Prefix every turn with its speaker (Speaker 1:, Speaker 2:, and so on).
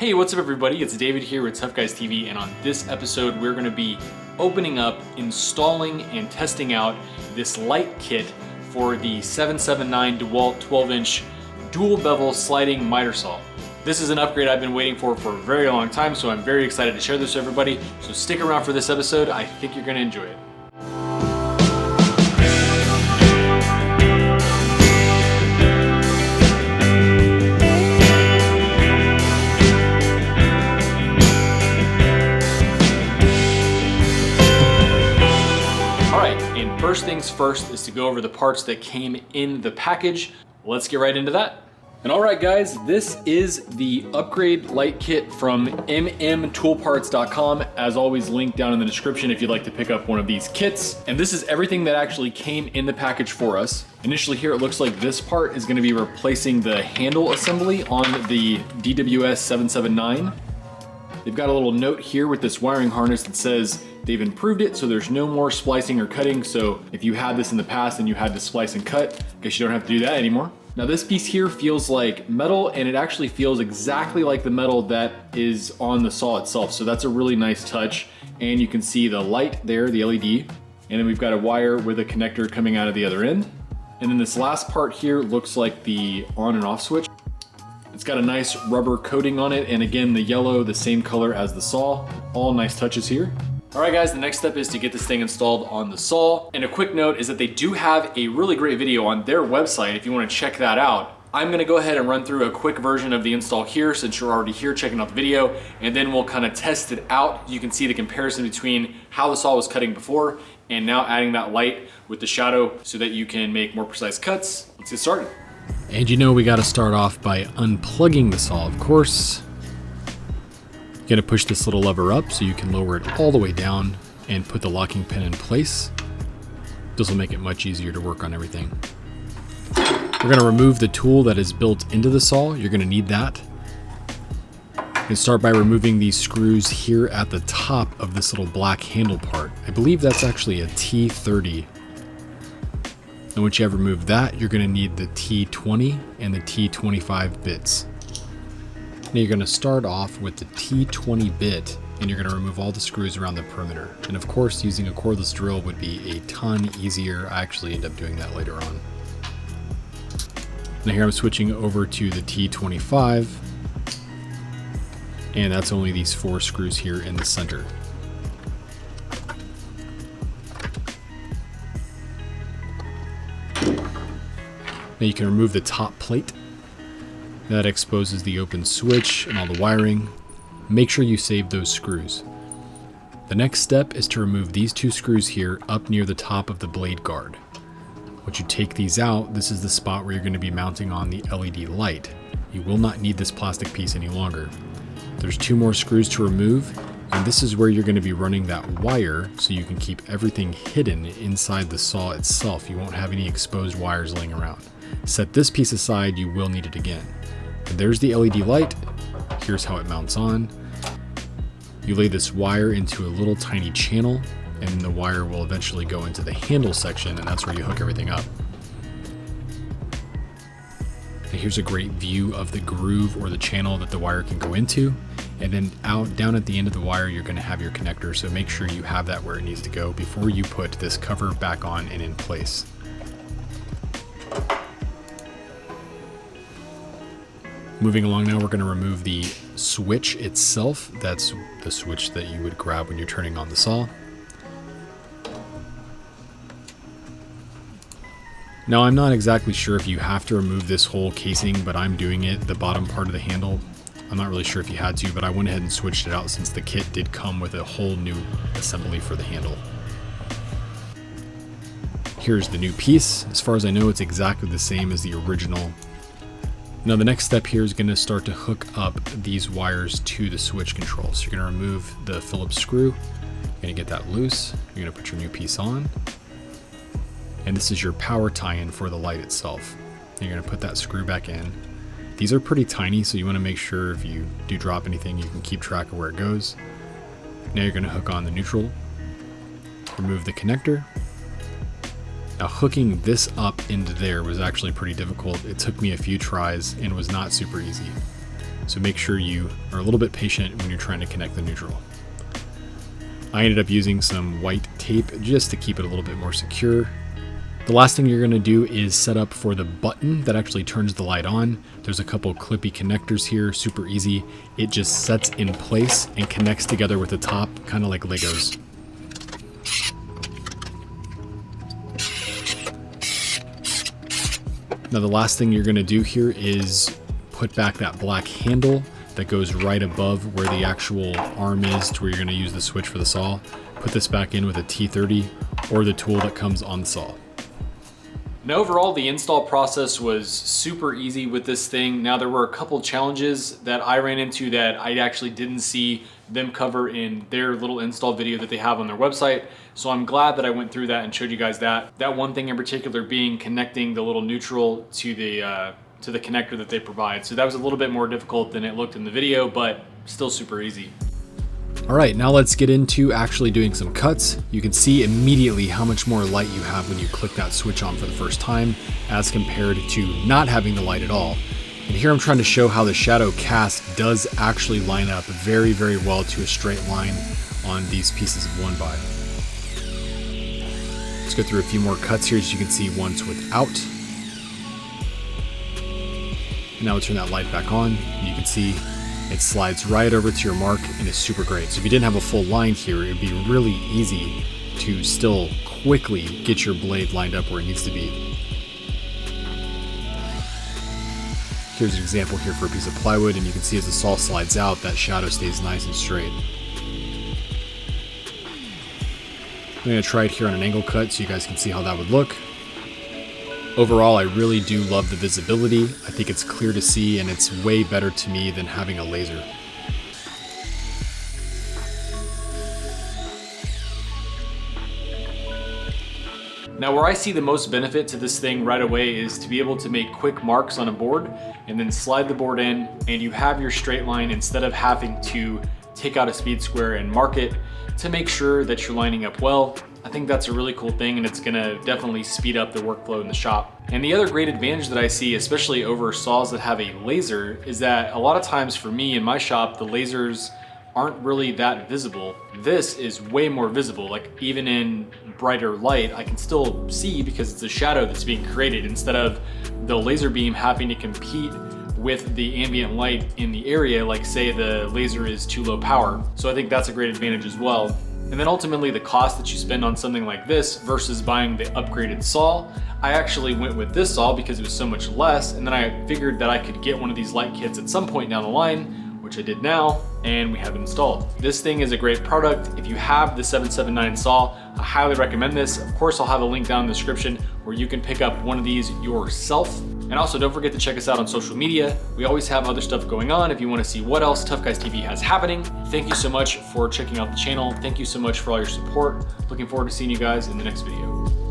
Speaker 1: Hey, what's up everybody? It's David here with Tough Guys TV, and on this episode we're going to be opening up, installing, and testing out this light kit for the 779 Dewalt 12-inch dual bevel sliding miter saw. This is an upgrade I've been waiting for a very long time, so I'm very excited to share this with everybody. So stick around for this episode. I think you're going to enjoy it. First things first is to go over the parts that came in the package. Let's get right into that. And all right guys, this is the upgrade light kit from mmtoolparts.com. As always, linked down in the description if you'd like to pick up one of these kits. And this is everything that actually came in the package for us. Initially here, it looks like this part is gonna be replacing the handle assembly on the DWS779. They've got a little note here with this wiring harness that says they've improved it, so there's no more splicing or cutting. So if you had this in the past and you had to splice and cut, I guess you don't have to do that anymore. Now this piece here feels like metal, and it actually feels exactly like the metal that is on the saw itself. So that's a really nice touch. And you can see the light there, the LED. And then we've got a wire with a connector coming out of the other end. And then this last part here looks like the on and off switch. It's got a nice rubber coating on it, and again, the yellow, the same color as the saw. All nice touches here. All right guys, the next step is to get this thing installed on the saw. And a quick note is that they do have a really great video on their website if you want to check that out. I'm gonna go ahead and run through a quick version of the install here since you're already here checking out the video, and then we'll kind of test it out. You can see the comparison between how the saw was cutting before and now adding that light with the shadow so that you can make more precise cuts. Let's get started.
Speaker 2: And you know we got to start off by unplugging the saw, of course. You're going to push this little lever up so you can lower it all the way down and put the locking pin in place. This will make it much easier to work on everything. We're going to remove the tool that is built into the saw. You're going to need that. And start by removing these screws here at the top of this little black handle part. I believe that's actually a T30. And once you have removed that, you're going to need the T20 and the T25 bits. Now you're going to start off with the T20 bit, and you're going to remove all the screws around the perimeter. And of course, using a cordless drill would be a ton easier. I actually end up doing that later on. Now here I'm switching over to the T25, and that's only these 4 screws here in the center. Now you can remove the top plate. That exposes the open switch and all the wiring. Make sure you save those screws. The next step is to remove these 2 screws here up near the top of the blade guard. Once you take these out, this is the spot where you're going to be mounting on the LED light. You will not need this plastic piece any longer. There's 2 more screws to remove, and this is where you're going to be running that wire so you can keep everything hidden inside the saw itself. You won't have any exposed wires laying around. Set this piece aside, you will need it again. And there's the LED light. Here's how it mounts on. You lay this wire into a little tiny channel, and the wire will eventually go into the handle section, and that's where you hook everything up. And here's a great view of the groove or the channel that the wire can go into. And then down at the end of the wire, you're going to have your connector, so make sure you have that where it needs to go before you put this cover back on and in place. Moving along now, we're going to remove the switch itself. That's the switch that you would grab when you're turning on the saw. Now, I'm not exactly sure if you have to remove this whole casing, but I'm doing it, the bottom part of the handle. I'm not really sure if you had to, but I went ahead and switched it out since the kit did come with a whole new assembly for the handle. Here's the new piece. As far as I know, it's exactly the same as the original. Now the next step here is going to start to hook up these wires to the switch control. So you're going to remove the Phillips screw, you're going to get that loose, you're going to put your new piece on, and this is your power tie-in for the light itself. You're going to put that screw back in. These are pretty tiny, so you want to make sure if you do drop anything, you can keep track of where it goes. Now you're going to hook on the neutral, remove the connector. Now hooking this up into there was actually pretty difficult. It took me a few tries and was not super easy. So make sure you are a little bit patient when you're trying to connect the neutral. I ended up using some white tape just to keep it a little bit more secure. The last thing you're going to do is set up for the button that actually turns the light on. There's a couple clippy connectors here, super easy. It just sets in place and connects together with the top, kind of like Legos. Now the last thing you're going to do here is put back that black handle that goes right above where the actual arm is to where you're going to use the switch for the saw. Put this back in with a T30 or the tool that comes on the saw.
Speaker 1: Now overall, the install process was super easy with this thing. Now there were a couple challenges that I ran into that I actually didn't see them cover in their little install video that they have on their website. So I'm glad that I went through that and showed you guys that. That one thing in particular being connecting the little neutral to the connector that they provide. So that was a little bit more difficult than it looked in the video, but still super easy.
Speaker 2: All right, now let's get into actually doing some cuts. You can see immediately how much more light you have when you click that switch on for the first time as compared to not having the light at all. And here I'm trying to show how the shadow cast does actually line up very, very well to a straight line on these pieces of 1x. Let's go through a few more cuts here. As you can see, one's without. And now we'll turn that light back on, and you can see it slides right over to your mark and is super great. So if you didn't have a full line here, it'd be really easy to still quickly get your blade lined up where it needs to be. Here's an example here for a piece of plywood, and you can see as the saw slides out, that shadow stays nice and straight. I'm going to try it here on an angle cut so you guys can see how that would look. Overall, I really do love the visibility. I think it's clear to see, and it's way better to me than having a laser.
Speaker 1: Now where I see the most benefit to this thing right away is to be able to make quick marks on a board and then slide the board in, and you have your straight line instead of having to take out a speed square and mark it to make sure that you're lining up well. I think that's a really cool thing, and it's gonna definitely speed up the workflow in the shop. And the other great advantage that I see, especially over saws that have a laser, is that a lot of times for me in my shop, the lasers aren't really that visible. This is way more visible. Like even in brighter light, I can still see because it's a shadow that's being created instead of the laser beam having to compete with the ambient light in the area, like say the laser is too low power. So I think that's a great advantage as well. And then ultimately the cost that you spend on something like this versus buying the upgraded saw, I actually went with this saw because it was so much less, and then I figured that I could get one of these light kits at some point down the line, which I did now, and we have it installed. This thing is a great product. If you have the 779 saw, I highly recommend this. Of course, I'll have a link down in the description where you can pick up one of these yourself. And also don't forget to check us out on social media. We always have other stuff going on if you want to see what else Tough Guys TV has happening. Thank you so much for checking out the channel. Thank you so much for all your support. Looking forward to seeing you guys in the next video.